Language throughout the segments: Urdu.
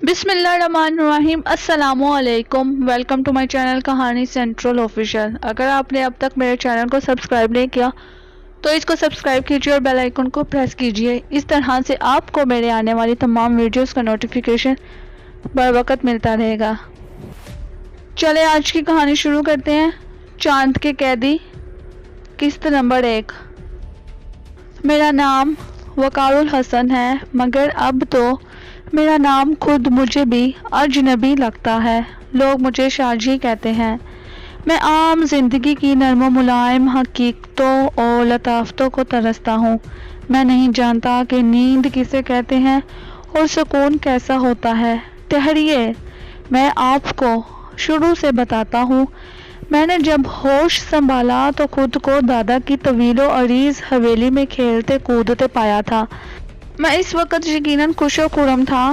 بسم اللہ الرحمن الرحیم۔ السلام علیکم، ویلکم ٹو مائی چینل کہانی سینٹرل آفیشیل۔ اگر آپ نے اب تک میرے چینل کو سبسکرائب نہیں کیا تو اس کو سبسکرائب کیجیے اور بیل آئیکن کو پریس کیجیے۔ اس طرح سے آپ کو میرے آنے والی تمام ویڈیوز کا نوٹیفیکیشن بر وقت ملتا رہے گا۔ چلے آج کی کہانی شروع کرتے ہیں۔ چاند کے قیدی، قسط نمبر 1۔ میرا نام وقار الحسن ہے، مگر اب تو میرا نام خود مجھے بھی اجنبی لگتا ہے۔ لوگ مجھے شاجی کہتے ہیں۔ میں عام زندگی کی نرم و ملائم حقیقتوں اور لطافتوں کو ترستا ہوں۔ میں نہیں جانتا کہ نیند کسے کہتے ہیں اور سکون کیسا ہوتا ہے۔ ٹھہریے، میں آپ کو شروع سے بتاتا ہوں۔ میں نے جب ہوش سنبھالا تو خود کو دادا کی طویل و عریض حویلی میں کھیلتے کودتے پایا تھا۔ میں اس وقت یقیناً خوش و خرم تھا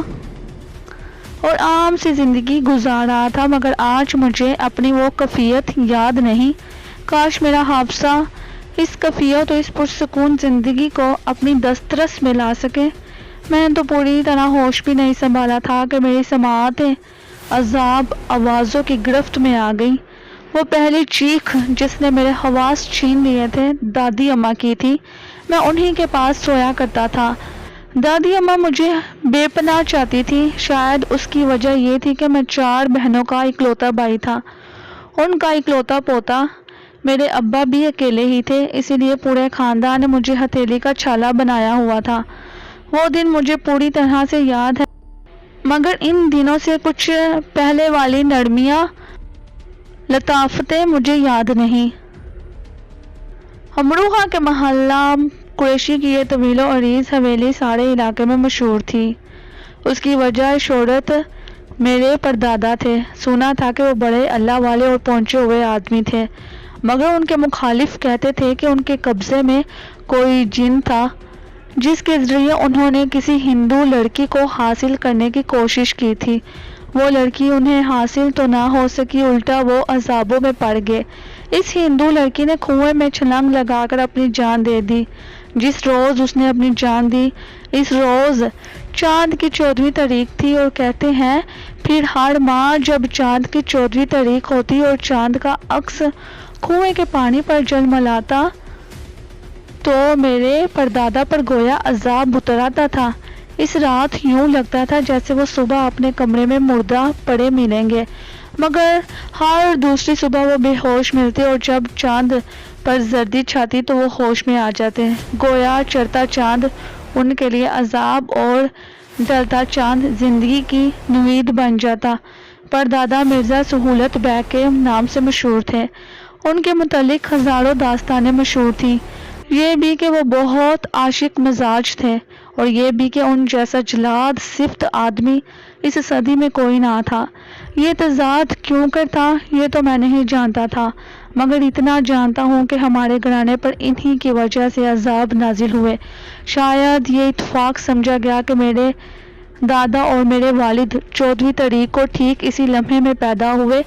اور عام سی زندگی گزار رہا تھا، مگر آج مجھے اپنی وہ کیفیت یاد نہیں۔ کاش میرا حافظہ اس کیفیت اور اس پرسکون زندگی کو اپنی دسترس میں لا سکے۔ میں نے تو پوری طرح ہوش بھی نہیں سنبھالا تھا کہ میری سماعتیں عذاب آوازوں کی گرفت میں آ گئی۔ وہ پہلی چیخ جس نے میرے حواس چھین لیے تھے دادی اماں کی تھی۔ میں انہی کے پاس سویا کرتا تھا۔ دادی اماں مجھے بے پناہ چاہتی تھی۔ شاید اس کی وجہ یہ تھی کہ میں 4 بہنوں کا اکلوتا بھائی تھا، ان کا اکلوتا پوتا۔ میرے ابا بھی اکیلے ہی تھے، اسی لیے پورے خاندان نے مجھے ہتھیلی کا چھالا بنایا ہوا تھا۔ وہ دن مجھے پوری طرح سے یاد ہے، مگر ان دنوں سے کچھ پہلے والی نرمیاں لطافتیں مجھے یاد نہیں۔ امروہہ کے محلہ قریشی کی یہ طویل و عریض حویلی سارے علاقے میں مشہور تھی۔ اس کی وجہ شہرت میرے پردادا تھے۔ سنا تھا کہ وہ بڑے اللہ والے اور پہنچے ہوئے آدمی تھے، مگر ان کے مخالف کہتے تھے کہ ان کے قبضے میں کوئی جن تھا جس کے ذریعے انہوں نے کسی ہندو لڑکی کو حاصل کرنے کی کوشش کی تھی۔ وہ لڑکی انہیں حاصل تو نہ ہو سکی، الٹا وہ عذابوں میں پڑ گئے۔ اس ہندو لڑکی نے کنویں میں چھلانگ لگا کر اپنی جان دے دی۔ جس روز اس نے اپنی جان دی، اس روز چاند کی 14ویں تاریخ تھی، اور کہتے ہیں پھر ہر ماہ جب چاند کی 14ویں تاریخ ہوتی اور چاند کا عکس کنویں کے پانی پر جلملاتا تو میرے پردادا پر گویا عذاب اتر آتا تھا۔ اس رات یوں لگتا تھا جیسے وہ صبح اپنے کمرے میں مردہ پڑے ملیں گے، مگر ہر دوسری صبح وہ بے ہوش ملتے اور جب چاند پر زردی چھاتی تو وہ ہوش میں آ جاتے۔ گویا چڑھتا چاند ان کے لیے عذاب اور ڈھلتا چاند زندگی کی نوید بن جاتا۔ پردادا مرزا سہولت بیگ کے نام سے مشہور تھے۔ ان کے متعلق ہزاروں داستانیں مشہور تھیں۔ یہ بھی کہ وہ بہت عاشق مزاج تھے، اور یہ بھی کہ ان جیسا جلاد صفت آدمی اس صدی میں کوئی نہ تھا۔ یہ تضاد کیوں کر تھا یہ تو میں نہیں جانتا تھا، مگر اتنا جانتا ہوں کہ ہمارے گھرانے پر انہی کی وجہ سے عذاب نازل ہوئے۔ شاید یہ اتفاق سمجھا گیا کہ میرے دادا اور میرے والد 14ویں تاریخ کو ٹھیک اسی لمحے میں پیدا ہوئے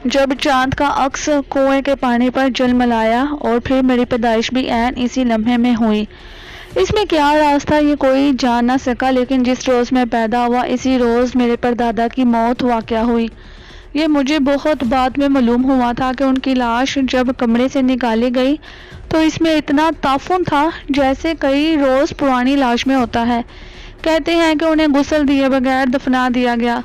جب چاند کا عکس کنویں کے پانی پر جلملایا، اور پھر میری پیدائش بھی عین اسی لمحے میں ہوئی۔ اس میں کیا راز تھا یہ کوئی جان نہ سکا، لیکن جس روز میں پیدا ہوا اسی روز میرے پردادا کی موت واقع ہوئی۔ یہ مجھے بہت بعد میں معلوم ہوا تھا کہ ان کی لاش جب کمرے سے نکالی گئی تو اس میں اتنا تعفن تھا جیسے کئی روز پرانی لاش میں ہوتا ہے۔ کہتے ہیں کہ انہیں غسل دیے بغیر دفنا دیا گیا۔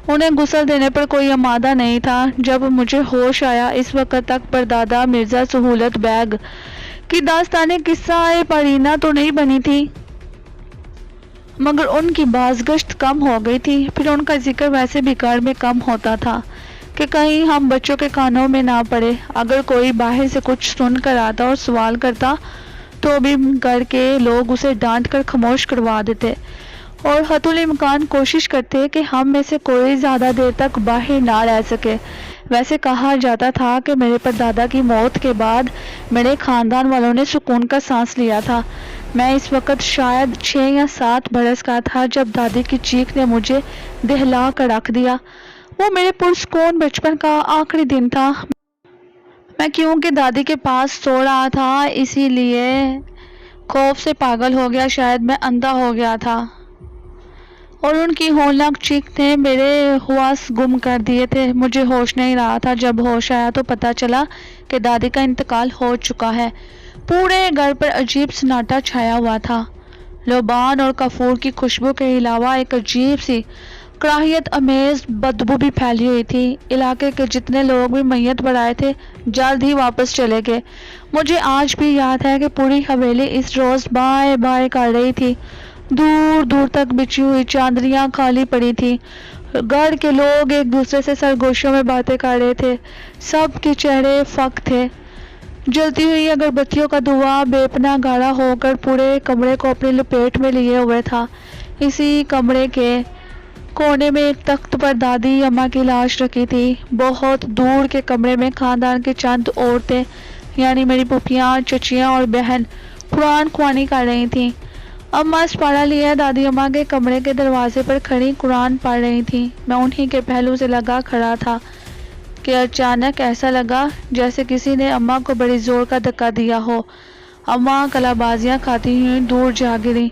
انہیں غسل دینے پر کوئی آمادہ نہیں تھا۔ جب مجھے ہوش آیا اس وقت تک پردادا مرزا سہولت بیگ کی داستانیں قصہ پرینہ تو نہیں بنی تھی، مگر ان کی بازگشت کم ہو گئی تھی۔ پھر ان کا ذکر ویسے بھی گھر میں کم ہوتا تھا کہ کہیں ہم بچوں کے کانوں میں نہ پڑے۔ اگر کوئی باہر سے کچھ سن کر آتا اور سوال کرتا تو بھی گھر کے لوگ اسے ڈانٹ کر خاموش کروا دیتے، اور حتی الامکان کوشش کرتے کہ ہم میں سے کوئی زیادہ دیر تک باہر نہ رہ سکے۔ ویسے کہا جاتا تھا کہ میرے پردادا کی موت کے بعد میرے خاندان والوں نے سکون کا سانس لیا تھا۔ میں اس وقت شاید 6 یا 7 برس کا تھا جب دادی کی چیخ نے مجھے دہلا کر رکھ دیا۔ وہ میرے پرسکون بچپن کا آخری دن تھا۔ میں کیونکہ دادی کے پاس سو رہا تھا اسی لیے خوف سے پاگل ہو گیا، شاید میں اندھا ہو گیا تھا۔ اور ان کی ہولناک چیخ نے میرے حواس گم کر دیے تھے۔ مجھے ہوش نہیں رہا تھا۔ جب ہوش آیا تو پتہ چلا کہ دادی کا انتقال ہو چکا ہے۔ پورے گھر پر عجیب سناٹا چھایا ہوا تھا۔ لوبان اور کافور کی خوشبو کے علاوہ ایک عجیب سی کراہیت امیز بدبو بھی پھیلی ہوئی تھی۔ علاقے کے جتنے لوگ بھی میت پر آئے تھے جلد ہی واپس چلے گئے۔ مجھے آج بھی یاد ہے کہ پوری حویلی اس روز بائے بائے کر رہی تھی۔ دور دور تک بچھی ہوئی چادریاں خالی پڑی تھی۔ گھر کے لوگ ایک دوسرے سے سرگوشیوں میں باتیں کر رہے تھے۔ سب کے چہرے فک تھے۔ جلتی ہوئی اگربتیوں کا دھواں بے پناہ گاڑھا ہو کر پورے کمرے کو اپنی لپیٹ میں لیے ہوئے تھا۔ اسی کمرے کے کونے میں ایک تخت پر دادی اماں کی لاش رکھی تھی۔ بہت دور کے کمرے میں خاندان کے چند عورتیں یعنی میری پھوپھیاں، چچیاں اور بہن قرآن خوانی کر رہی تھیں۔ اماں سپارہ لیے دادی اماں کے کمرے کے دروازے پر کھڑی قرآن پڑھ رہی تھیں۔ میں انہی کے پہلو سے لگا کھڑا تھا کہ اچانک ایسا لگا جیسے کسی نے اماں کو بڑی زور کا دھکا دیا ہو۔ اماں کلا بازیاں کھاتی ہوئی دور جا گریں،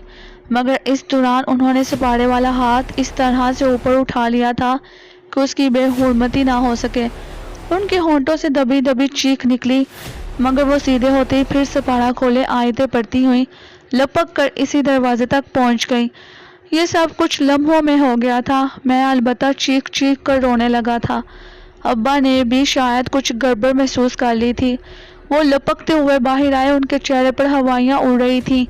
مگر اس دوران انہوں نے سپارے والا ہاتھ اس طرح سے اوپر اٹھا لیا تھا کہ اس کی بے حرمتی نہ ہو سکے۔ ان کے ہونٹوں سے دبی دبی چیخ نکلی، مگر وہ سیدھے ہوتے ہی پھر سپارہ کھولے آیتیں پڑھتی ہوئی لپک کر اسی دروازے تک پہنچ گئی۔ یہ سب کچھ لمحوں میں ہو گیا تھا۔ میں البتہ چیخ چیخ کر رونے لگا تھا۔ ابا نے بھی شاید کچھ گڑبڑ محسوس کر لی تھی۔ وہ لپکتے ہوئے باہر آئے، ان کے چہرے پر ہوائیاں اڑ رہی تھیں۔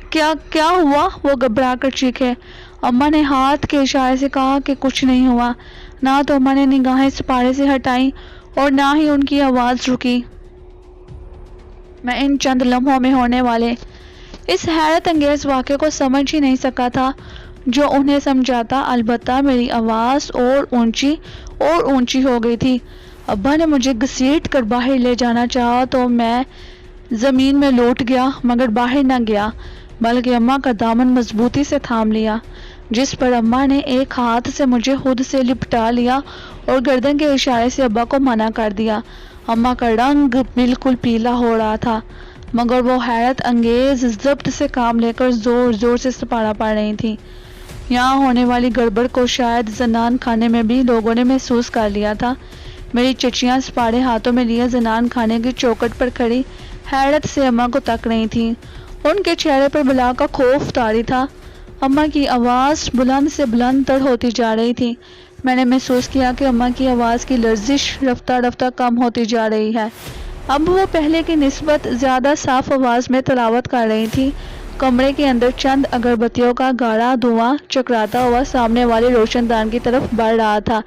کیا ہوا؟ وہ گھبرا کر چیخے۔ اماں نے ہاتھ کے اشارے سے کہا کہ کچھ نہیں ہوا۔ نہ تو اماں نے نگاہیں سپارے سے ہٹائیں اور نہ ہی ان کی آواز رکی۔ میں ان چند لمحوں میں ہونے والے اس حیرت انگیز واقعے کو سمجھ ہی نہیں سکا تھا جو انہیں سمجھاتا، البتہ میری آواز اور اونچی ہو گئی تھی۔ ابا نے مجھے گھسیٹ کر باہر لے جانا چاہا تو میں زمین میں لوٹ گیا، مگر باہر نہ گیا، بلکہ اماں کا دامن مضبوطی سے تھام لیا، جس پر اماں نے ایک ہاتھ سے مجھے خود سے لپٹا لیا اور گردن کے اشارے سے ابا کو منع کر دیا۔ اماں کا رنگ بالکل پیلا ہو رہا تھا، مگر وہ حیرت انگیز ضبط سے کام لے کر زور زور سے سپارہ پڑھ رہی تھی۔ یہاں ہونے والی گڑبڑ کو شاید زنان خانے میں بھی لوگوں نے محسوس کر لیا تھا۔ میری چچیاں سپارے ہاتھوں میں لیے زنان خانے کی چوکھٹ پر کھڑی حیرت سے اماں کو تک رہی تھیں۔ ان کے چہرے پر بلا کا خوف طاری تھا۔ اماں کی آواز بلند سے بلند تر ہوتی جا رہی تھی۔ میں نے محسوس کیا کہ اماں کی آواز کی لرزش رفتہ رفتہ کم ہوتی جا رہی ہے۔ اب وہ پہلے کی نسبت زیادہ صاف آواز میں تلاوت کر رہی تھی۔ کمرے کے اندر چند اگربتیوں کا گاڑھا دھواں چکراتا ہوا سامنے والے روشن دان کی طرف بڑھ رہا تھا۔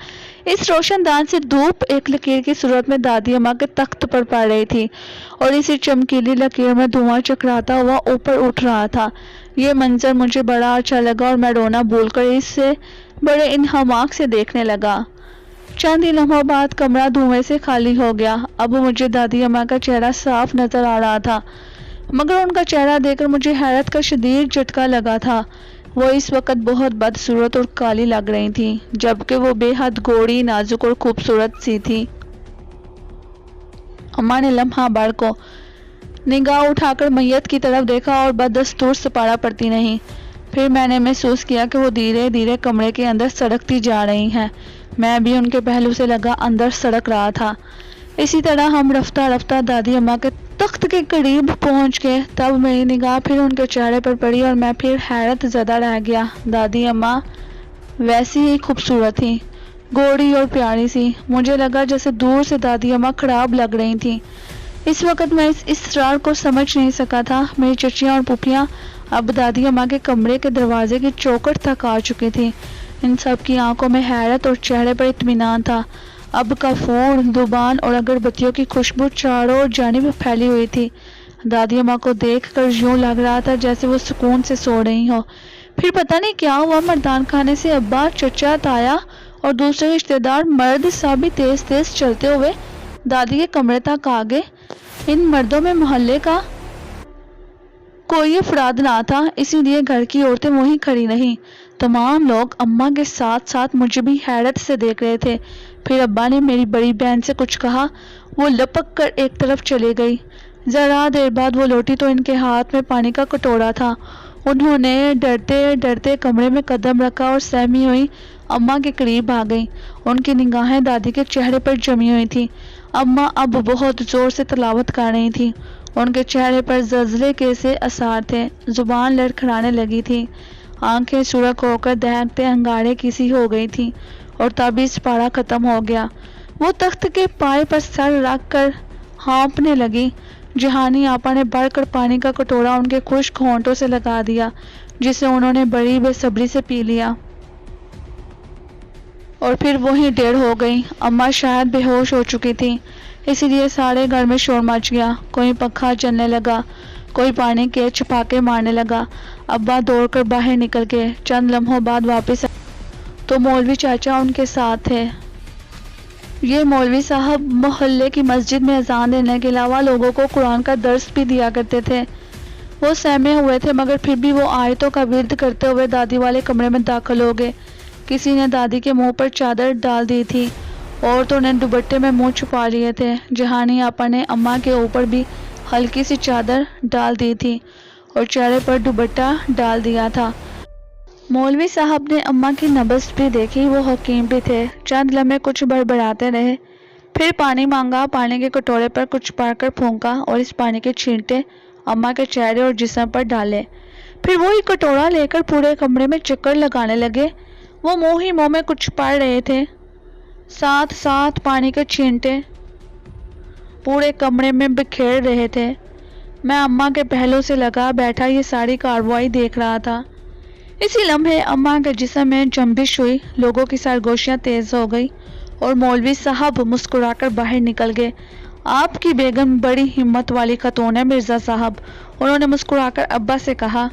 اس روشن دان سے دھوپ ایک لکیر کی صورت میں دادی اماں کے تخت پر پڑ رہی تھی اور اسی چمکیلی لکیر میں دھواں چکراتا ہوا اوپر اٹھ رہا تھا۔ یہ منظر مجھے بڑا اچھا لگا اور میں رونا بھول کر اسے بڑے انہماک سے دیکھنے لگا۔ چند ہی لمحوں بعد کمرہ دھوئیں سے خالی ہو گیا۔ اب مجھے دادی اماں کا چہرہ صاف نظر آ رہا تھا، مگر ان کا چہرہ دیکھ کر مجھے حیرت کا شدید جھٹکا لگا تھا۔ وہ اس وقت بہت بدصورت اور کالی لگ رہی تھی، جبکہ وہ بے حد گوڑی، نازک اور خوبصورت سی تھی۔ اماں نے لمحہ بھر کو نگاہ اٹھا کر میت کی طرف دیکھا اور بدستور سپارہ پڑھتی نہیں۔ پھر میں نے محسوس کیا کہ وہ دھیرے دھیرے کمرے کے اندر سڑکتی جا رہی ہیں۔ میں بھی ان کے پہلو سے لگا اندر سڑک رہا تھا۔ اسی طرح ہم رفتہ رفتہ دادی اماں کے تخت کے قریب پہنچ گئے۔ تب میری نگاہ پھر ان کے چہرے پر پڑی اور میں پھر حیرت زدہ رہ گیا۔ دادی اماں ویسی ہی خوبصورت تھی، گوڑی اور پیاری سی۔ مجھے لگا جیسے دور سے دادی اماں خراب لگ رہی تھیں۔ اس وقت میں اس اسرار کو سمجھ نہیں سکا تھا۔ میری چچیاں اور پھوپھیاں اب دادی اماں کے کمرے کے دروازے کی چوکھٹ تک آ چکی تھی۔ ان سب کی آنکھوں میں حیرت اور چہرے پر اطمینان تھا۔ اب کافور، لوبان اور اگربتیوں کی خوشبو چاروں جانب پھیلی ہوئی تھی۔ دادی اماں کو دیکھ کر یوں لگ رہا تھا جیسے وہ سکون سے سو رہی ہو۔ پھر پتہ نہیں کیا ہوا، مردان خانے سے ابا، چچا، تایا اور دوسرے رشتہ دار مرد سبھی تیز تیز چلتے ہوئے دادی کے کمرے تک آ گئے۔ ان مردوں میں محلے کا کوئی افراد نہ تھا، اسی لیے گھر کی عورتیں وہیں کھڑی رہیں۔ تمام لوگ اماں کے ساتھ ساتھ مجھے بھی حیرت سے دیکھ رہے تھے۔ پھر ابا نے میری بڑی بہن سے کچھ کہا، وہ لپک کر ایک طرف چلی گئی۔ ذرا دیر بعد وہ لوٹی تو ان کے ہاتھ میں پانی کا کٹورا تھا۔ انہوں نے ڈرتے ڈرتے کمرے میں قدم رکھا اور سہمی ہوئی اماں کے قریب آ گئیں۔ ان کی نگاہیں دادی کے چہرے پر جمی ہوئی تھیں۔ اماں اب بہت زور سے تلاوت کر رہی تھیں۔ ان کے چہرے پر زلزلے کے سے آثار تھے، زبان لڑکھڑانے لگی تھی، آنکھیں سرخ ہو کر دہتے انگارے کی سی ہو گئی تھیں، اور تبھی سپارہ ختم ہو گیا۔ وہ تخت کے پائے پر سر رکھ کر ہانپنے لگی۔ جہانی آپا نے بڑھ کر پانی کا کٹورا ان کے خشک ہونٹوں سے لگا دیا، جسے انہوں نے بڑی بے صبری سے پی لیا، اور پھر وہیں ڈیڑھ ہو گئی۔ اماں شاید بے ہوش ہو چکی تھیں، اسی لیے سارے گھر میں شور مچ گیا۔ کوئی پنکھا چلنے لگا، کوئی پانی کے چھپاکے مارنے لگا۔ ابا دوڑ کر باہر نکل گئے۔ چند لمحوں بعد واپس آئے تو مولوی چاچا ان کے ساتھ تھے۔ یہ مولوی صاحب محلے کی مسجد میں اذان دینے کے علاوہ لوگوں کو قرآن کا درس بھی دیا کرتے تھے۔ وہ سہمے ہوئے تھے، مگر پھر بھی وہ آیتوں کا ورد کرتے ہوئے دادی والے کمرے میں داخل ہو گئے۔ کسی نے دادی کے منہ پر چادر ڈال دی تھی، عورتوں نے دوپٹے میں منہ چھپا لیے تھے۔ جہانی آپا نے اماں کے اوپر بھی ہلکی سی چادر ڈال دی تھی اور چہرے پر دوپٹہ ڈال دیا تھا۔ مولوی صاحب نے اماں کی نبض بھی دیکھی، وہ حکیم بھی تھے۔ چند لمحے کچھ بڑبڑاتے رہے، پھر پانی مانگا، پانی کے کٹورے پر کچھ پڑھ کر پھونکا اور اس پانی کے چھینٹے اماں کے چہرے اور جسم پر ڈالے۔ پھر وہی کٹورا لے کر پورے کمرے میں چکر لگانے لگے۔ وہ منہ ہی منہ میں کچھ پڑھ رہے تھے، ساتھ ساتھ پانی کے چھینٹے پورے کمرے میں بکھیر رہے تھے۔ میں اماں کے پہلو سے لگا بیٹھا یہ ساری کارروائی دیکھ رہا تھا۔ اسی لمحے اماں کے جسم میں جنبش ہوئی، لوگوں کی سرگوشیاں تیز ہو گئی اور مولوی صاحب مسکرا کر باہر نکل گئے۔ آپ کی بیگم بڑی ہمت والی خاتون ہے مرزا صاحب، انہوں نے مسکرا کر ابا سے کہا۔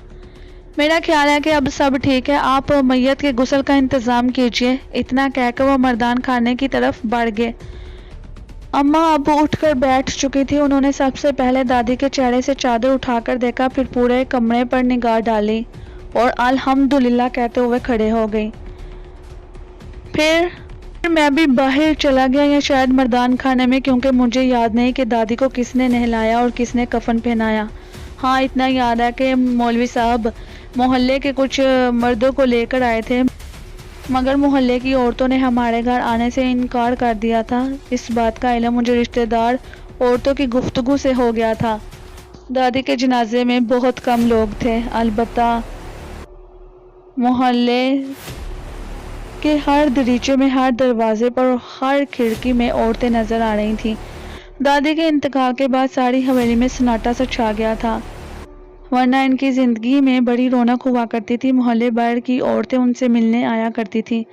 میرا خیال ہے کہ اب سب ٹھیک ہے، آپ میت کے غسل کا انتظام کیجیے۔ اتنا کہہ کر وہ مردان خانے کی طرف بڑھ گئے۔ اماں اب اٹھ کر بیٹھ چکی تھی۔ انہوں نے سب سے پہلے دادی کے چہرے سے چادر اٹھا کر دیکھا، پھر پورے کمرے پر نگاہ ڈالی اور الحمدللہ کہتے ہوئے کھڑے ہو گئی۔ پھر میں بھی باہر چلا گیا، یا شاید مردان خانے میں، کیونکہ مجھے یاد نہیں کہ دادی کو کس نے نہلایا اور کس نے کفن پہنایا۔ ہاں اتنا یاد ہے کہ مولوی صاحب محلے کے کچھ مردوں کو لے کر آئے تھے، مگر محلے کی عورتوں نے ہمارے گھر آنے سے انکار کر دیا تھا۔ اس بات کا علم مجھے رشتہ دار عورتوں کی گفتگو سے ہو گیا تھا۔ دادی کے جنازے میں بہت کم لوگ تھے، البتہ محلے کے ہر دریچے میں، ہر دروازے پر اور ہر کھڑکی میں عورتیں نظر آ رہی تھیں۔ دادی کے انتقال کے بعد ساری حویلی میں سناٹا سا چھا گیا تھا، ورنہ ان کی زندگی میں بڑی رونق ہوا کرتی تھی۔ محلے بھر کی عورتیں ان سے ملنے آیا کرتی تھیں،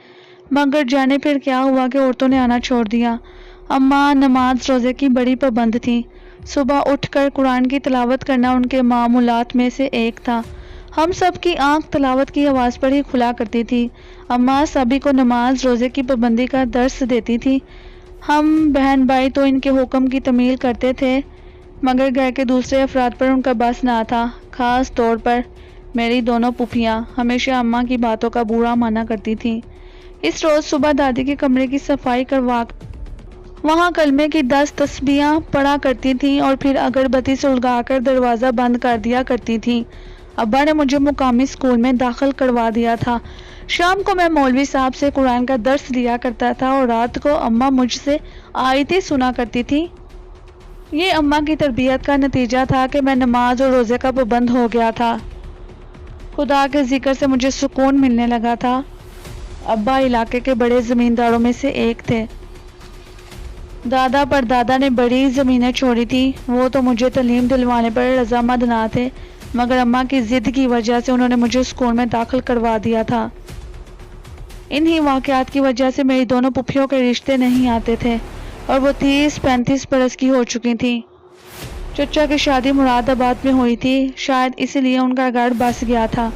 مگر جانے پھر کیا ہوا کہ عورتوں نے آنا چھوڑ دیا۔ اماں نماز روزے کی بڑی پابند تھیں۔ صبح اٹھ کر قرآن کی تلاوت کرنا ان کے معمولات میں سے ایک تھا۔ ہم سب کی آنکھ تلاوت کی آواز پر ہی کھلا کرتی تھی۔ اماں سبھی کو نماز روزے کی پابندی کا درس دیتی تھی۔ ہم بہن بھائی تو ان کے حکم کی تعمیل کرتے تھے، مگر گھر کے دوسرے افراد پر ان کا بس نہ تھا۔ خاص طور پر میری دونوں پھوپھیاں ہمیشہ اماں کی باتوں کا برا مانا کرتی تھیں۔ اس روز صبح دادی کے کمرے کی صفائی کروا کر وہاں کلمے کی 10 تسبیحاں پڑھا کرتی تھیں اور پھر اگربتی سلگا کر دروازہ بند کر دیا کرتی تھیں۔ ابا نے مجھے مقامی اسکول میں داخل کروا دیا تھا۔ شام کو میں مولوی صاحب سے قرآن کا درس لیا کرتا تھا اور رات کو اماں مجھ سے آیتیں سنا کرتی تھی۔ یہ اماں کی تربیت کا نتیجہ تھا کہ میں نماز اور روزے کا پابند ہو گیا تھا۔ خدا کے ذکر سے مجھے سکون ملنے لگا تھا۔ ابا علاقے کے بڑے زمینداروں میں سے ایک تھے۔ دادا پر دادا نے بڑی زمینیں چھوڑی تھی۔ وہ تو مجھے تعلیم دلوانے پر رضامند نہ تھے، مگر اماں کی ضد کی وجہ سے انہوں نے مجھے اسکول میں داخل کروا دیا تھا۔ انہی واقعات کی وجہ سے میری دونوں پھوپھیوں کے رشتے نہیں آتے تھے اور وہ 30-35 برس کی ہو چکی تھیں۔ چچا کی شادی مراد آباد میں ہوئی تھی، شاید اسی لیے ان کا گھر بس گیا تھا،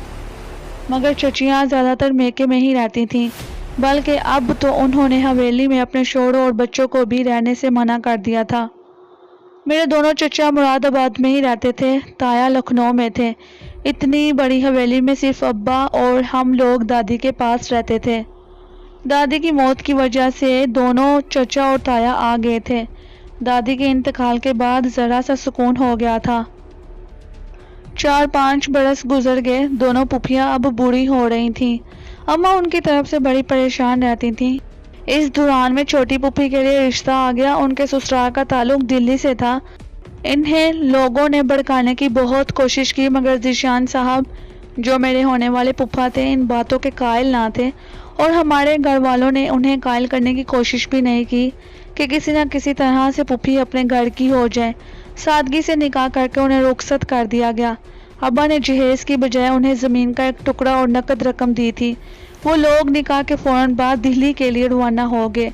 مگر چچیاں زیادہ تر میکے میں ہی رہتی تھیں، بلکہ اب تو انہوں نے حویلی میں اپنے شوہروں اور بچوں کو بھی رہنے سے منع کر دیا تھا۔ میرے دونوں چچا مراد آباد میں ہی رہتے تھے، تایا لکھنؤ میں تھے۔ اتنی بڑی حویلی میں صرف ابا اور ہم لوگ دادی کے پاس رہتے تھے۔ دادی کی موت کی وجہ سے دونوں چچا اور تایا آ گئے تھے۔ دادی کے انتقال کے بعد ذرا سا سکون ہو گیا تھا۔ 4-5 برس گزر گئے، دونوں پھوپھیاں اب بوڑھی ہو رہی تھیں۔ اماں ان کی طرف سے بڑی پریشان رہتی تھیں۔ اس دوران میں چھوٹی پھوپھی کے لیے رشتہ آ گیا۔ ان کے سسرال کا تعلق دلی سے تھا۔ انہیں لوگوں نے بھڑکانے کی بہت کوشش کی، مگر ذیشان صاحب جو میرے ہونے والے پھوپھا تھے ان باتوں کے قائل نہ تھے، اور ہمارے گھر والوں نے انہیں قائل کرنے کی کوشش بھی نہیں کی کہ کسی نہ کسی طرح سے پھوپھی اپنے گھر کی ہو جائے۔ سادگی سے نکاح کر کے انہیں رخصت کر دیا گیا۔ ابا نے جہیز کی بجائے انہیں زمین کا ایک ٹکڑا اور نقد رقم دی تھی۔ وہ لوگ نکاح کے فوراً بعد دہلی کے لیے روانہ ہو گئے۔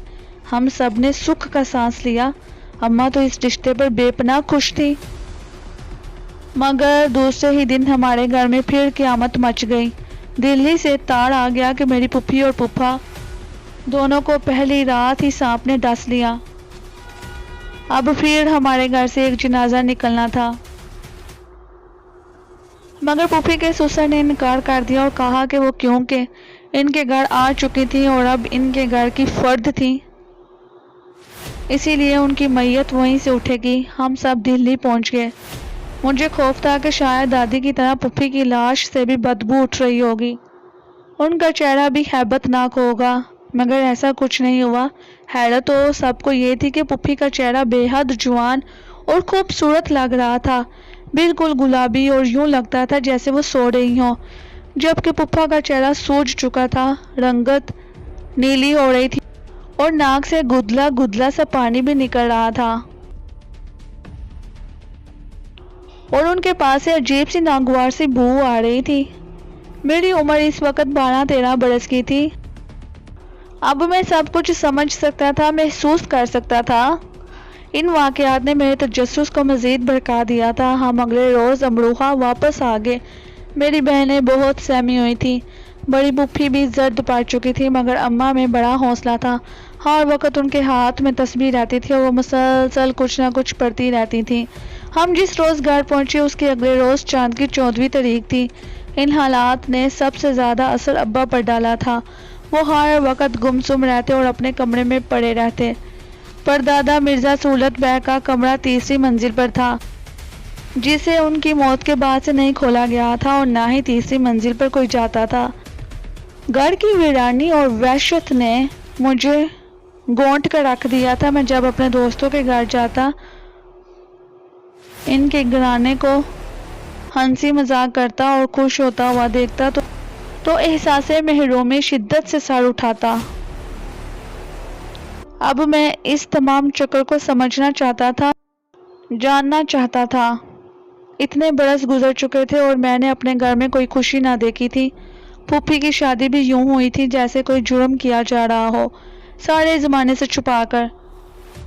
ہم سب نے سکھ کا سانس لیا۔ اماں تو اس رشتے پر بے پناہ خوش تھی، مگر دوسرے ہی دن ہمارے گھر میں پھر قیامت مچ گئی۔ دلی سے تاڑ آ گیا کہ میری پھوپھی اور پھوپھا دونوں کو پہلی رات ہی سانپ نے ڈس لیا۔ اب پھر ہمارے گھر سے ایک جنازہ نکلنا تھا، مگر پھوپھی کے سسر نے انکار کر دیا اور کہا کہ وہ کیونکہ ان کے گھر آ چکی تھی اور اب ان کے گھر کی فرد تھی، اسی لیے ان کی میت وہیں سے اٹھے گی۔ ہم سب دہلی پہنچ گئے۔ مجھے خوف تھا کہ شاید دادی کی طرح پھوپھی کی لاش سے بھی بدبو اٹھ رہی ہوگی، ان کا چہرہ بھی ہیبت ناک ہوگا، مگر ایسا کچھ نہیں ہوا۔ حیرت تو سب کو یہ تھی کہ پھوپھی کا چہرہ بے حد جوان اور خوبصورت لگ رہا تھا، بالکل گلابی، اور یوں لگتا تھا جیسے وہ سو رہی ہوں، جبکہ پھوپھا کا چہرہ سوج چکا تھا، رنگت نیلی ہو رہی تھی اور ناک سے گدلا گدلا سا پانی بھی نکل رہا تھا، اور ان کے پاس سے عجیب سی ناگوار سی بو آ رہی تھی۔ میری عمر اس وقت 12-13 برس کی تھی۔ اب میں سب کچھ سمجھ سکتا تھا، محسوس کر سکتا تھا۔ ان واقعات نے میرے تجسس کو مزید بھڑکا دیا تھا۔ ہم اگلے روز امروہہ واپس آ گئے۔ میری بہنیں بہت سہمی ہوئی تھیں۔ بڑی پھوپھی بھی زرد پڑ چکی تھی، مگر اماں میں بڑا حوصلہ تھا۔ ہر وقت ان کے ہاتھ میں تسبیح رہتی تھی اور وہ مسلسل کچھ نہ کچھ پڑھتی رہتی تھیں۔ ہم جس روز گھر پہنچے اس کے اگلے روز چاند کی 14ویں تاریخ تھی۔ ان حالات نے سب سے زیادہ اثر ابا پر ڈالا تھا۔ وہ ہر وقت گمسم رہتے اور اپنے کمرے میں پڑے رہتے۔ پردادا مرزا سہولت بیگ کا کمرہ 3ری منزل پر تھا، جسے ان کی موت کے بعد سے نہیں کھولا گیا تھا، اور نہ ہی 3ری منزل پر کوئی جاتا تھا۔ گھر کی ویرانی اور وحشت نے مجھے گونٹ کر رکھ دیا تھا۔ میں جب اپنے دوستوں کے گھر جاتا، ان کے گھرانے کو ہنسی مذاق کرتا اور خوش ہوتا ہوا دیکھتا تو احساس محرومی شدت سے سر اٹھاتا۔ اب میں اس تمام چکر کو سمجھنا چاہتا تھا، جاننا چاہتا تھا۔ اتنے برس گزر چکے تھے اور میں نے اپنے گھر میں کوئی خوشی نہ دیکھی تھی۔ پھوپھی کی شادی بھی یوں ہوئی تھی جیسے کوئی جرم کیا جا رہا ہو، سارے زمانے سے چھپا کر۔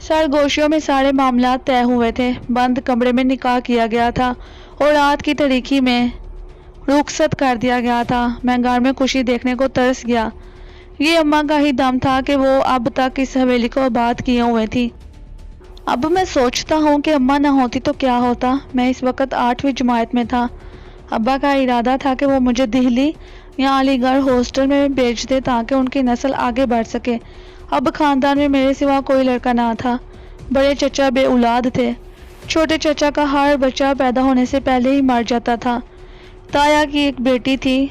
سرگوشیوں میں سارے معاملات طے ہوئے تھے، بند کمرے میں نکاح کیا گیا تھا اور رات کی تاریکی میں رخصت کر دیا گیا تھا۔ میں گھر میں خوشی دیکھنے کو ترس گیا۔ یہ اماں کا ہی دم تھا کہ وہ اب تک اس حویلی کو آباد کیے ہوئے تھی۔ اب میں سوچتا ہوں کہ اماں نہ ہوتی تو کیا ہوتا۔ میں اس وقت 8ویں جماعت میں تھا۔ ابا کا ارادہ تھا کہ وہ مجھے دہلی یا علی گڑھ ہاسٹل میں بھیج دے تاکہ ان کی نسل آگے بڑھ سکے۔ اب خاندان میں میرے سوا کوئی لڑکا نہ تھا۔ بڑے چچا بے اولاد تھے۔ چھوٹے چچا کا ہر بچہ پیدا ہونے سے پہلے ہی مر جاتا تھا۔ تایا کی ایک بیٹی تھی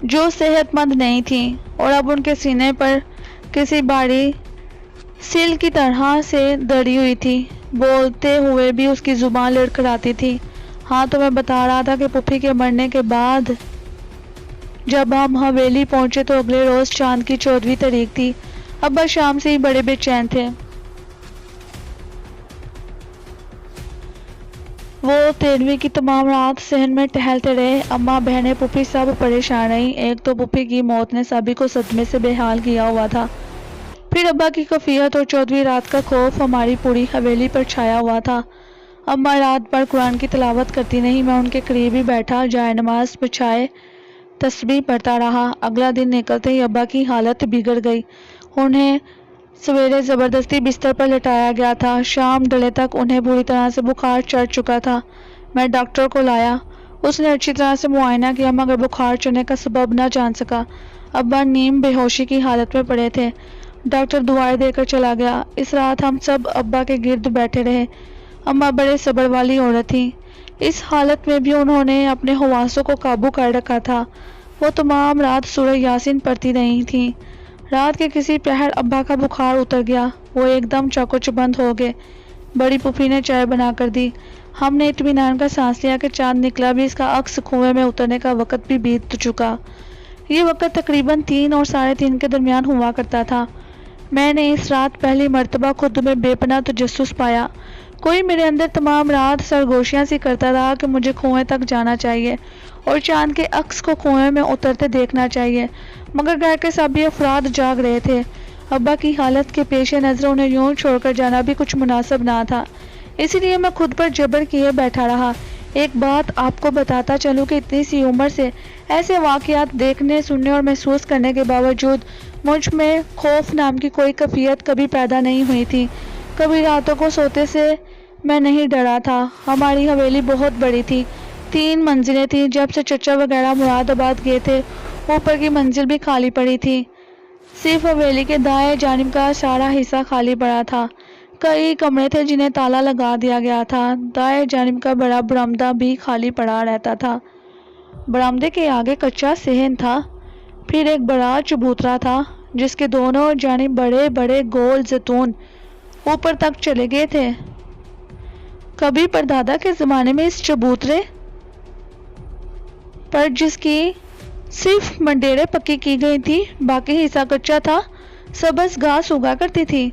جو صحت مند نہیں تھی، اور اب ان کے سینے پر کسی باری سل کی طرح سے دڑی ہوئی تھی۔ بولتے ہوئے بھی اس کی زبان لڑکھڑاتی تھی۔ ہاں، تو میں بتا رہا تھا کہ پھوپھی کے مرنے کے بعد جب ہم حویلی پہنچے تو اگلے روز چاند کی 14ویں تاریخ تھی۔ ابا شام سے ہی بڑے بے چین تھے۔ وہ 13ویں کی تمام رات صحن میں ٹہلتے رہے۔ اماں، بہنیں، پھوپھی سب پریشان رہیں۔ ایک تو پھوپھی کی موت نے سبھی کو صدمے سے بے حال کیا ہوا تھا، پھر ابا کی کفیت اور 14ویں رات کا خوف ہماری پوری حویلی پر چھایا ہوا تھا۔ اماں رات بھر قرآن کی تلاوت کرتی رہیں۔ میں ان کے قریب ہی بیٹھا جائے نماز بچھائے تسبیح پڑھتا رہا۔ اگلا دن نکلتے ہی ابا کی حالت بگڑ گئی۔ انہیں سویرے زبردستی بستر پر لٹایا گیا تھا۔ شام ڈھلے تک انہیں بری طرح سے بخار چڑھ چکا تھا۔ میں ڈاکٹر کو لایا۔ اس نے اچھی طرح سے معائنہ کیا، مگر بخار چڑھنے کا سبب نہ جان سکا۔ ابا نیم بے ہوشی کی حالت میں پڑے تھے۔ ڈاکٹر دعائیں دے کر چلا گیا۔ اس رات ہم سب ابا کے گرد بیٹھے رہے۔ اماں بڑے صبر والی عورت تھی، اس حالت میں بھی انہوں نے اپنے حواسوں کو قابو کر رکھا تھا۔ وہ تمام رات سورہ یاسین پڑھتی رہی تھیں۔ رات کے کسی پہر ابا کا بخار اتر گیا، وہ ایک دم چاقو چبند ہو گئے۔ بڑی پھوپھی نے چائے بنا کر دی۔ ہم نے اطمینان کا سانس لیا کہ چاند نکلا بھی، اس کا عکس کنویں میں اترنے کا وقت بھی بیت چکا۔ یہ وقت تقریباً 3 اور 3:30 کے درمیان ہوا کرتا تھا۔ میں نے اس رات پہلی مرتبہ خود میں بے پناہ تجسس پایا۔ کوئی میرے اندر تمام رات سرگوشیاں سی کرتا رہا کہ مجھے کنویں تک جانا چاہیے اور چاند کے عکس کو کنویں میں اترتے دیکھنا چاہیے، مگر گھر کے سبھی افراد جاگ رہے تھے۔ ابا کی حالت کے پیش نظر انہیں یوں چھوڑ کر جانا بھی کچھ مناسب نہ تھا، اسی لیے میں خود پر جبر کیے بیٹھا رہا۔ ایک بات آپ کو بتاتا چلوں کہ اتنی سی عمر سے ایسے واقعات دیکھنے، سننے اور محسوس کرنے کے باوجود مجھ میں خوف نام کی کوئی کیفیت کبھی پیدا نہیں ہوئی تھی۔ کبھی راتوں کو سوتے سے میں نہیں ڈرا تھا۔ ہماری حویلی بہت بڑی تھی، 3 منزلیں تھیں۔ جب سے چچا وغیرہ مراد آباد گئے تھے، اوپر کی منزل بھی خالی پڑی تھی۔ صرف حویلی کے دائیں جانب کا سارا حصہ خالی پڑا تھا۔ کئی کمرے تھے جنہیں تالا لگا دیا گیا تھا۔ دائیں جانب کا بڑا برآمدہ بھی خالی پڑا رہتا تھا۔ برآمدے کے آگے کچا صحن تھا، پھر ایک بڑا چبوترا تھا جس کے دونوں جانب بڑے بڑے گول زیتون اوپر تک چلے گئے تھے۔ کبھی پردادا کے زمانے میں اس چبوترے پر، جس کی صرف منڈیریں پکی کی گئی تھی، باقی حصہ کچا تھا، سبز گھاس اگا کرتی تھی۔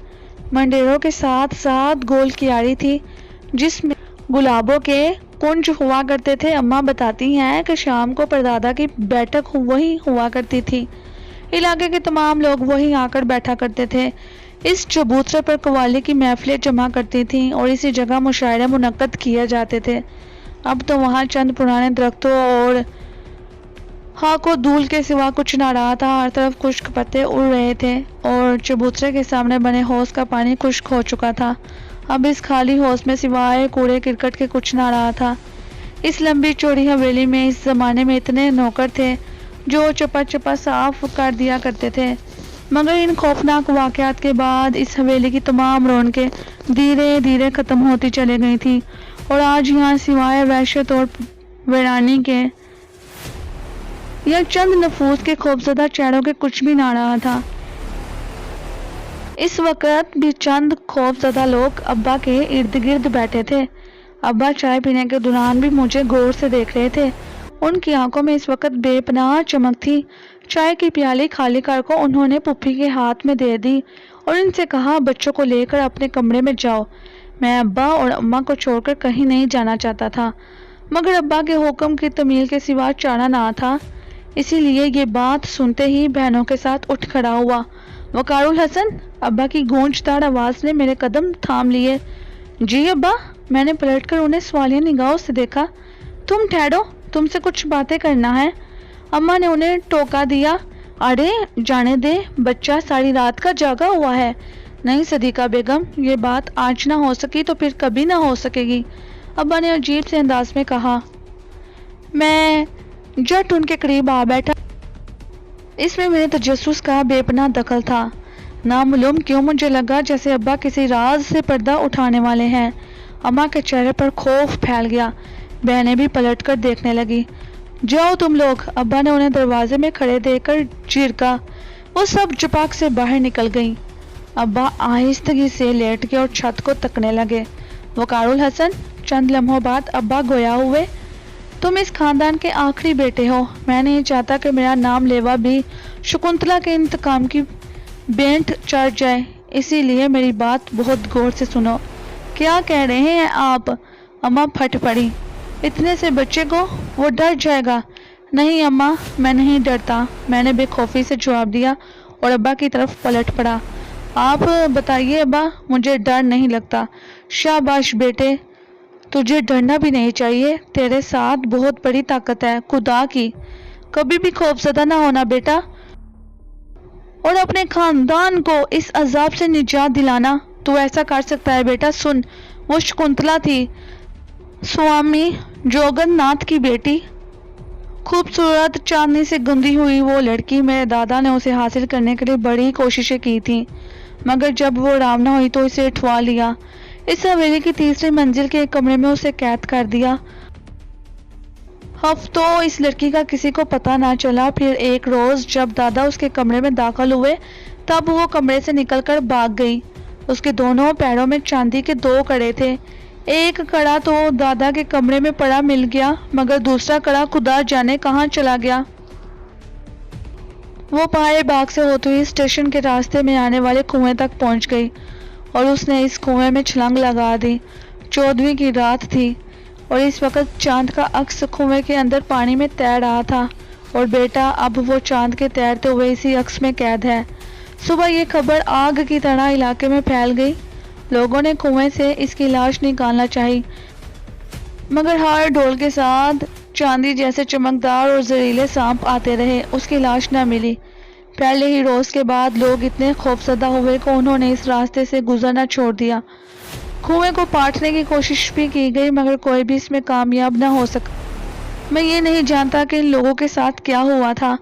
منڈیروں کے ساتھ ساتھ گول کیاری تھی جس میں گلابوں کے کنج ہوا کرتے تھے۔ اماں بتاتی ہیں کہ شام کو پردادا کی بیٹھک وہی ہوا کرتی تھی۔ علاقے کے تمام لوگ وہی آ کر بیٹھا کرتے تھے۔ اس چبوترے پر قوالی کی محفلیں جمع کرتی تھیں اور اسی جگہ مشاعرے منعقد کیے جاتے تھے۔ اب تو وہاں چند پرانے درختوں اور خاک و دھول کے سوا کچھ نہ رہا تھا۔ ہر طرف خشک پتے اڑ رہے تھے اور چبوترے کے سامنے بنے حوض کا پانی خشک ہو چکا تھا۔ اب اس خالی حوض میں سوائے کوڑے کرکٹ کے کچھ نہ رہا تھا۔ اس لمبی چوڑی حویلی میں اس زمانے میں اتنے نوکر تھے جو چپا چپا صاف کر دیا کرتے تھے، مگر ان خوفناک واقعات کے بعد اس حویلی کی تمام رونقیں دھیرے دھیرے ختم ہوتی چلی گئی تھی اور آج یہاں سوائے وحشت اور ویرانی کے یا چند نفوس کے خوفزدہ چہروں کے کچھ بھی نہ رہا تھا۔ اس وقت بھی چند خوفزدہ لوگ ابا کے ارد گرد بیٹھے تھے۔ ابا چائے پینے کے دوران بھی مجھے غور سے دیکھ رہے تھے۔ ان کی آنکھوں میں اس وقت بے پناہ چمک تھی۔ چائے کی پیالی خالی کر کو انہوں نے پھوپھی کے ہاتھ میں دے دی اور ان سے کہا، بچوں کو لے کر اپنے کمرے میں جاؤ۔ میں ابا اور اماں کو چھوڑ کر کہیں نہیں جانا چاہتا تھا، مگر ابا کے حکم کی تعمیل کے سوا چارہ نہ تھا، اسی لیے یہ بات سنتے ہی بہنوں کے ساتھ اٹھ کھڑا ہوا۔ وقار الحسن، ابا کی گونجدار آواز نے میرے قدم تھام لیے۔ جی ابا، میں نے پلٹ کر انہیں سوالیہ نگاہوں سے دیکھا۔ تم ٹھہرو، تم سے کچھ باتیں کرنا ہے۔ اماں نے انہیں ٹوکا دیا۔ ارے جانے دے، بچہ ساری رات کا جاگا ہوا ہے۔ نہیں صدیقہ بیگم، یہ بات آج نہ ہو سکی تو پھر کبھی نہ ہو سکے گی، ابا نے عجیب سے انداز میں کہا۔ میں جٹ ان کے قریب آ بیٹھا۔ اس میں میرے تجسس کا بے پناہ دخل تھا۔ نامعلوم کیوں مجھے لگا جیسے ابا کسی راز سے پردہ اٹھانے والے ہیں۔ اماں کے چہرے پر خوف پھیل گیا۔ بہنیں بھی پلٹ کر دیکھنے لگی۔ جاؤ تم لوگ، ابا نے انہیں دروازے میں کھڑے دیکھ کر جھڑکا۔ وہ سب چپاک سے باہر نکل گئیں۔ ابا آہستگی سے لیٹ گئے اور چھت کو تکنے لگے۔ وقار الحسن، چند لمحوں بعد ابا گویا ہوئے، تم اس خاندان کے آخری بیٹے ہو۔ میں نہیں چاہتا کہ میرا نام لیوا بھی شکنتلا کے انتقام کی بینٹ چڑھ جائے، اسی لیے میری بات بہت غور سے سنو۔ کیا کہہ رہے ہیں آپ؟ اماں پھٹ پڑی۔ اتنے سے بچے کو وہ ڈر جائے گا۔ نہیں اماں، میں نہیں ڈرتا، میں نے بے خوفی سے جواب دیا اور ابا کی طرف پلٹ پڑا۔ آپ بتائیے ابا، مجھے ڈر نہیں لگتا۔ شاباش بیٹے، تجھے ڈرنا بھی نہیں چاہیے، تیرے ساتھ بہت بڑی طاقت ہے خدا کی۔ کبھی بھی خوفزدہ نہ ہونا بیٹا، اور اپنے خاندان کو اس عذاب سے نجات دلانا۔ تو ایسا کر سکتا ہے بیٹا۔ سن، وہ شکنتلا تھی، سوامی جوگن ناتھ کی بیٹی، خوبصورت چاندنی سے گندی ہوئی وہ لڑکی۔ میرے دادا نے اسے حاصل کرنے کے لیے بڑی کوششیں کی تھیں، مگر جب وہ رام نہ ہوئی تو اسے اٹھوا لیا۔ اس حویلی کی 3ری منزل کے ایک کمرے میں اسے قید کر دیا۔ ہفتوں اس لڑکی کا کسی کو پتہ نہ چلا۔ پھر ایک روز جب دادا اس کے کمرے میں داخل ہوئے تب وہ کمرے سے نکل کر بھاگ گئی۔ اس کے دونوں پیروں میں چاندی کے 2 کڑے تھے۔ ایک کڑا تو دادا کے کمرے میں پڑا مل گیا، مگر دوسرا کڑا خدا جانے کہاں چلا گیا۔ وہ پہاڑے باغ سے ہوتے ہوئی اسٹیشن کے راستے میں آنے والے کنویں تک پہنچ گئی اور اس نے اس کنویں میں چھلانگ لگا دی۔ 14ویں کی رات تھی اور اس وقت چاند کا عکس کنویں کے اندر پانی میں تیر رہا تھا اور بیٹا اب وہ چاند کے تیرتے ہوئے اسی عکس میں قید ہے۔ صبح یہ خبر آگ کی طرح علاقے میں پھیل گئی۔ لوگوں نے کنویں سے اس کی لاش نکالنا چاہی، مگر ہر ڈول کے ساتھ چاندی جیسے چمکدار اور زہریلے سانپ آتے رہے، اس کی لاش نہ ملی۔ پہلے ہی روز کے بعد لوگ اتنے خوفزدہ ہوئے کہ انہوں نے اس راستے سے گزرنا چھوڑ دیا۔ کنویں کو پاٹنے کی کوشش بھی کی گئی مگر کوئی بھی اس میں کامیاب نہ ہو سکا۔ میں یہ نہیں جانتا کہ ان لوگوں کے ساتھ کیا ہوا تھا،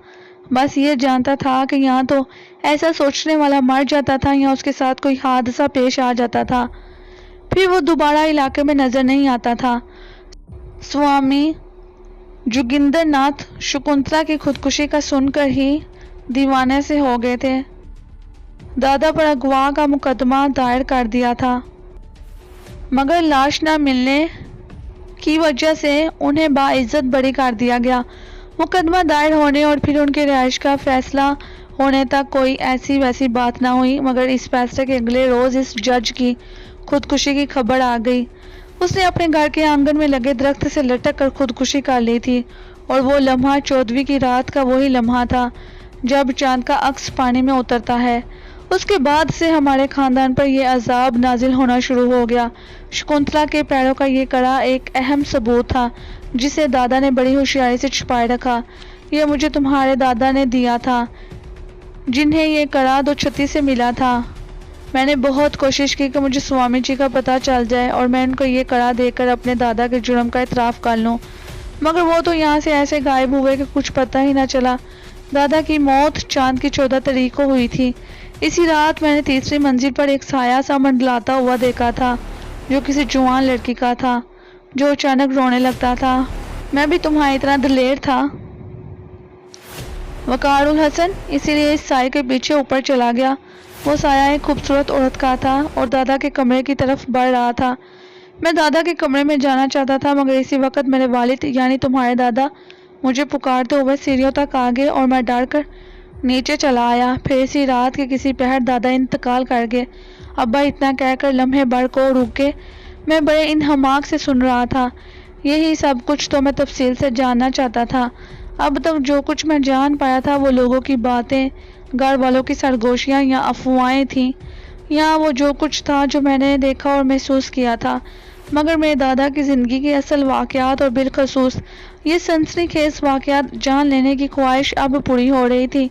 بس یہ جانتا تھا کہ یہاں تو ایسا سوچنے والا مر جاتا تھا یا اس کے ساتھ کوئی حادثہ پیش آ جاتا تھا، پھر وہ دوبارہ علاقے میں نظر نہیں آتا تھا۔ سوامی جوگندر ناتھ شکنتلا کی خودکشی کا سن کر ہی دیوانے سے ہو گئے تھے۔ دادا پر اغوا کا مقدمہ دائر کر دیا تھا، مگر لاش نہ ملنے کی وجہ سے انہیں باعزت بری کر دیا گیا۔ مقدمہ دائر ہونے اور پھر ان کی رہائش کا فیصلہ ہونے تک کوئی ایسی ویسی بات نہ ہوئی، مگر اس فیصلے کے اگلے روز اس جج کی خودکشی کی خبر آ گئی۔ اس نے اپنے گھر کے آنگن میں لگے درخت سے لٹک کر خودکشی کر لی تھی، اور وہ لمحہ 14ویں کی رات کا وہی لمحہ تھا جب چاند کا عکس پانی میں اترتا ہے۔ اس کے بعد سے ہمارے خاندان پر یہ عذاب نازل ہونا شروع ہو گیا۔ شکنتلا کے پیروں کا یہ کڑا ایک اہم ثبوت تھا جسے دادا نے بڑی ہوشیاری سے چھپائے رکھا۔ یہ مجھے تمہارے دادا نے دیا تھا جنہیں یہ کڑا 236 سے ملا تھا۔ میں نے بہت کوشش کی کہ مجھے سوامی جی کا پتہ چل جائے اور میں ان کو یہ کڑا دے کر اپنے دادا کے جرم کا اعتراف کر لوں، مگر وہ تو یہاں سے ایسے غائب ہوئے کہ کچھ پتہ ہی نہ چلا۔ دادا کی موت چاند کی 14 تاریخ کو ہوئی تھی۔ اسی رات میں نے تیسری منزل پر ایک سایہ سا منڈلاتا ہوا دیکھا تھا جو کسی جوان لڑکی کا تھا جو اچانک رونے لگتا تھا۔ میں بھی تمہاری طرح دلیر تھا وقار الحسن، اسی لیے اس سائے کے پیچھے اوپر چلا گیا۔ وہ سایہ ایک خوبصورت عورت کا تھا اور دادا کے کمرے کی طرف بڑھ رہا تھا۔ میں دادا کے کمرے میں جانا چاہتا تھا مگر اسی وقت میرے والد یعنی تمہارے دادا مجھے پکارتے ہوئے سیڑھیوں تک آ گئے اور میں ڈر کر نیچے چلا آیا۔ پھر اسی رات کے کسی پہر دادا انتقال کر گئے۔ ابا اتنا کہہ کر لمحے بھر کو رک گئے۔ میں بڑے انہماک سے سن رہا تھا۔ یہی سب کچھ تو میں تفصیل سے جاننا چاہتا تھا۔ اب تک جو کچھ میں جان پایا تھا وہ لوگوں کی باتیں، گھر والوں کی سرگوشیاں یا افواہیں تھیں، یا وہ جو کچھ تھا جو میں نے دیکھا اور محسوس کیا تھا، مگر میرے دادا کی زندگی کے اصل واقعات اور بالخصوص یہ سنسنی خیز واقعات جان لینے کی خواہش اب پوری ہو رہی تھی۔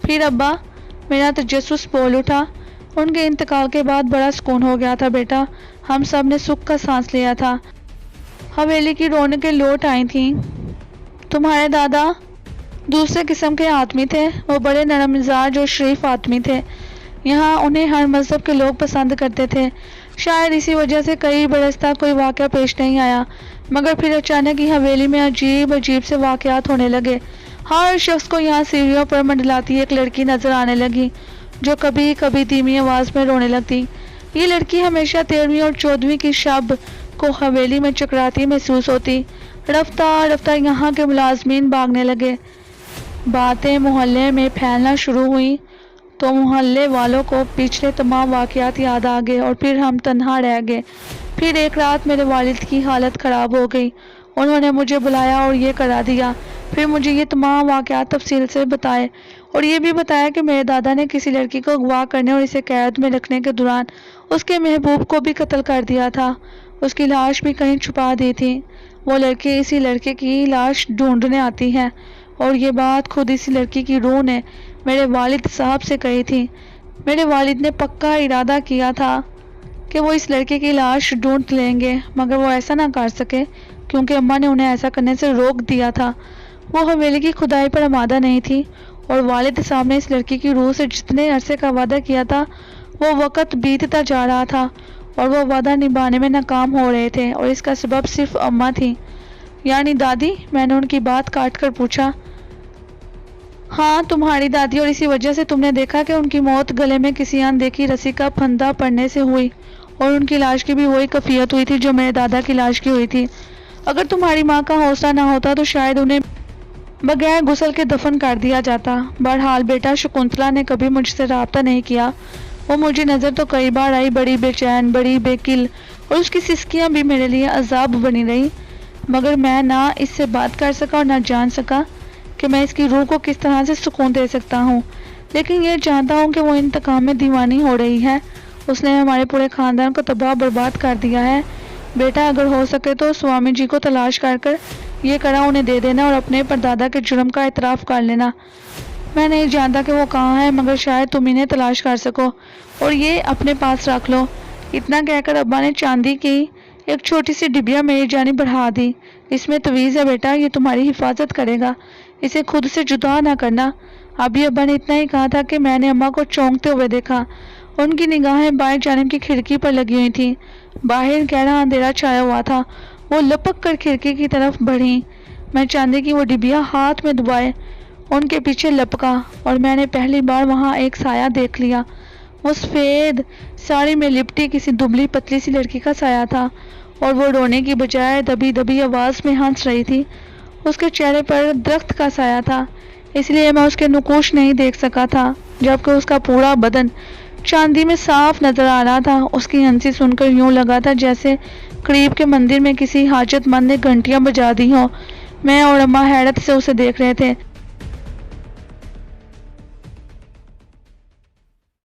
پھر ابا، میرا تجسس بول اٹھا، ان کے انتقال کے بعد بڑا سکون ہو گیا تھا بیٹا، ہم سب نے سکھ کا سانس لیا تھا، حویلی کی رونقیں لوٹ آئی تھیں۔ تمہارے دادا دوسرے قسم کے آدمی تھے، وہ بڑے نرم مزاج اور شریف آدمی تھے۔ یہاں انہیں ہر مذہب کے لوگ پسند کرتے تھے۔ شاید اسی وجہ سے کئی برس تک کوئی واقعہ پیش نہیں آیا، مگر پھر اچانک ہی حویلی میں عجیب عجیب سے واقعات ہونے لگے۔ ہر شخص کو یہاں سیڑھیوں پر منڈلاتی ایک لڑکی نظر آنے لگی جو کبھی کبھی دھیمی آواز میں رونے لگتی۔ یہ لڑکی ہمیشہ 13ویں اور 14ویں کی شب کو حویلی میں چکراتی محسوس ہوتی۔ رفتہ رفتہ یہاں کے ملازمین بھاگنے لگے، باتیں محلے میں پھیلنا شروع ہوئیں تو محلے والوں کو پچھلے تمام واقعات یاد آ گئے اور پھر ہم تنہا رہ گئے۔ پھر ایک رات میرے والد کی حالت خراب ہو گئی، انہوں نے مجھے بلایا اور یہ کرا دیا۔ پھر مجھے یہ تمام واقعات تفصیل سے بتائے اور یہ بھی بتایا کہ میرے دادا نے کسی لڑکی کو اغوا کرنے اور اسے قید میں رکھنے کے دوران اس کے محبوب کو بھی قتل کر دیا تھا، اس کی لاش بھی کہیں چھپا دی تھی۔ وہ لڑکی اسی لڑکے کی لاش ڈھونڈنے آتی ہے، اور یہ بات خود اسی لڑکی کی روح نے میرے والد صاحب سے کہی تھی۔ میرے والد نے پکا ارادہ کیا تھا کہ وہ اس لڑکے کی لاش ڈھونڈ لیں گے، مگر وہ ایسا نہ کر سکے کیونکہ اماں نے انہیں ایسا کرنے سے روک دیا تھا۔ وہ حویلی کی کھدائی پر آمادہ نہیں تھی اور والد صاحب نے اس لڑکی کی روح سے جتنے عرصے کا وعدہ کیا تھا وہ وقت بیتتا جا رہا تھا اور وہ وعدہ نبھانے میں ناکام ہو رہے تھے، اور اس کا سبب صرف اماں تھی۔ یعنی دادی؟ میں نے ان کی بات کاٹ کر پوچھا۔ ہاں تمہاری دادی، اور اسی وجہ سے تم نے دیکھا کہ ان کی موت گلے میں کسی اندیکھی رسی کا پھندا پڑنے سے ہوئی، اور ان کی لاش کی بھی وہی کیفیت ہوئی تھی جو میرے دادا کی لاش کی ہوئی تھی۔ اگر تمہاری ماں کا حوصلہ نہ ہوتا تو شاید انہیں بغیر غسل کے دفن کر دیا جاتا۔ بہرحال بیٹا، شکنتلا نے کبھی مجھ سے رابطہ نہیں کیا۔ وہ مجھے نظر تو کئی بار آئی، بڑی بے چین، بڑی بے کل، اور اس کی سسکیاں بھی میرے لیے عذاب بنی رہی، مگر میں نہ اس سے بات کر سکا اور نہ جان سکا کہ میں اس کی روح کو کس طرح سے سکون دے سکتا ہوں۔ لیکن یہ جانتا ہوں کہ وہ انتقام میں دیوانی ہو رہی ہے۔ اس نے ہمارے پورے خاندان کو تباہ برباد کر دیا ہے۔ بیٹا، اگر ہو سکے تو سوامی جی کو تلاش کر کر یہ کڑا انہیں دے دینا اور اپنے پردادا کے جرم کا اعتراف کر لینا۔ میں نہیں جانتا کہ وہ کہاں ہے، مگر شاید تم انہیں تلاش کر سکو اور یہ اپنے پاس رکھ لو۔ اتنا کہہ کر ابا نے چاندی کی ایک چھوٹی سی ڈبیا میری جانب بڑھا دی۔ اس میں تویز ہے بیٹا، یہ تمہاری حفاظت کرے گا، اسے خود سے جدا نہ کرنا۔ ابھی ابا نے اتنا ہی کہا تھا کہ میں نے اماں کو چونکتے ہوئے دیکھا۔ ان کی نگاہیں بائیں جانب کی کھڑکی پر لگی ہوئی تھیں۔ باہر گہرا اندھیرا چھایا ہوا تھا۔ وہ لپک کر کھڑکی کی طرف بڑھی۔ میں چاندی کی وہ ڈبیا ہاتھ میں دبائے ان کے پیچھے لپکا، اور میں نے پہلی بار وہاں ایک سایہ دیکھ لیا۔ وہ سفید ساڑی میں لپٹی کسی دبلی پتلی سی لڑکی کا سایہ تھا، اور وہ رونے کی بجائے دبی دبی آواز میں ہنس رہی تھی۔ اس کے چہرے پر درخت کا سایہ تھا، اس لیے میں اس کے نقوش نہیں دیکھ سکا تھا، جبکہ اس کا پورا بدن چاندی میں صاف نظر آ رہا تھا۔ اس کی ہنسی سن کر یوں لگا تھا جیسے قریب کے مندر میں کسی حاجت مند نے گھنٹیاں بجا دی ہوں۔ میں اور اماں حیرت سے اسے دیکھ رہے تھے۔